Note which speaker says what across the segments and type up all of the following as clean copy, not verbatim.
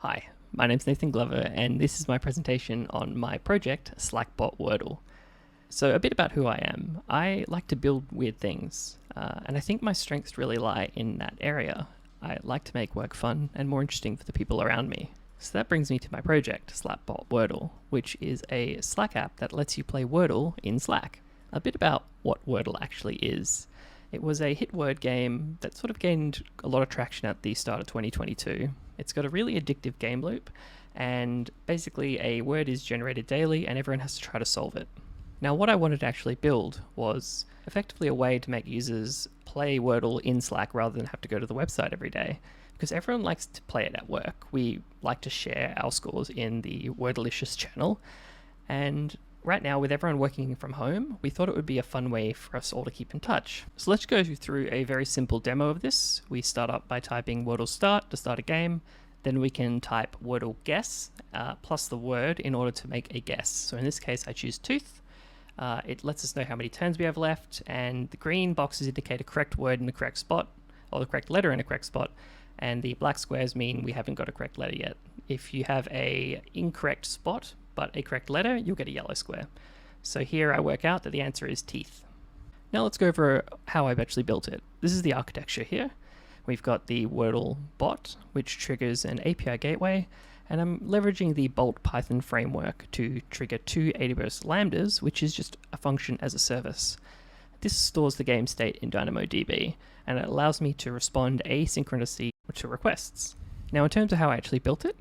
Speaker 1: Hi, my name's Nathan Glover, and this is my presentation on my project, Slackbot Wordle. So a bit about who I am. I like to build weird things, and I think my strengths really lie in that area. I like to make work fun and more interesting for the people around me. So that brings me to my project, Slackbot Wordle, which is a Slack app that lets you play Wordle in Slack. A bit about what Wordle actually is. It was a hit word game that sort of gained a lot of traction at the start of 2022. It's got a really addictive game loop, and basically a word is generated daily and everyone has to try to solve it. Now what I wanted to actually build was effectively a way to make users play Wordle in Slack rather than have to go to the website every day, because everyone likes to play it at work. We like to share our scores in the Wordleicious channel, and right now, with everyone working from home, we thought it would be a fun way for us all to keep in touch. So let's go through a very simple demo of this. We start up by typing Wordle start to start a game. Then we can type Wordle guess plus the word in order to make a guess. So in this case, I choose tooth. It lets us know how many turns we have left, and the green boxes indicate a correct word in the correct spot, or the correct letter in a correct spot, and the black squares mean we haven't got a correct letter yet. If you have an incorrect spot, but a correct letter, you'll get a yellow square. So here I work out that the answer is teeth. Now let's go over how I've actually built it. This is the architecture here. We've got the Wordle bot, which triggers an API gateway, and I'm leveraging the Bolt Python framework to trigger two AWS Lambdas, which is just a function as a service. This stores the game state in DynamoDB, and it allows me to respond asynchronously to requests. Now in terms of how I actually built it,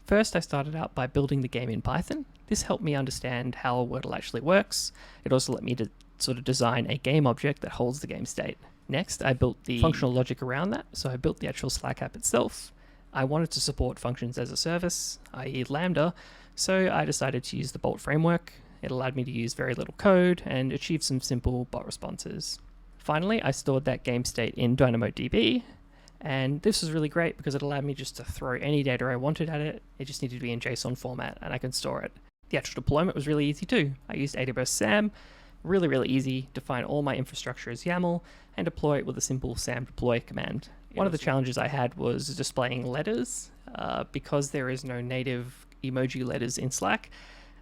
Speaker 1: first, I started out by building the game in Python. This helped me understand how Wordle actually works. It also let me to sort of design a game object that holds the game state. Next, I built the functional logic around that. So I built the actual Slack app itself. I wanted to support functions as a service, i.e. Lambda, so I decided to use the Bolt framework. It allowed me to use very little code and achieve some simple bot responses. Finally, I stored that game state in DynamoDB. And this was really great because it allowed me just to throw any data I wanted at it. It just needed to be in JSON format and I can store it. The actual deployment was really easy too. I used AWS SAM, really easy, define all my infrastructure as YAML and deploy it with a simple SAM deploy command. One of the challenges I had was displaying letters because there is no native emoji letters in Slack.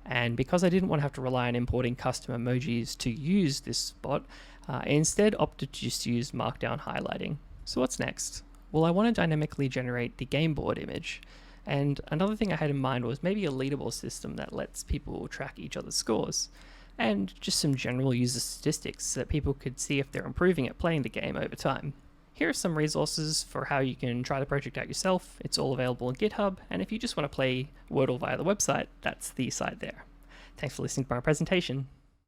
Speaker 1: And because I didn't want to have to rely on importing custom emojis to use this bot, I instead opted to just use Markdown highlighting. So what's next? Well, I want to dynamically generate the game board image. And another thing I had in mind was maybe a leaderboard system that lets people track each other's scores. And just some general user statistics so that people could see if they're improving at playing the game over time. Here are some resources for how you can try the project out yourself. It's all available on GitHub. And if you just want to play Wordle via the website, that's the site there. Thanks for listening to my presentation.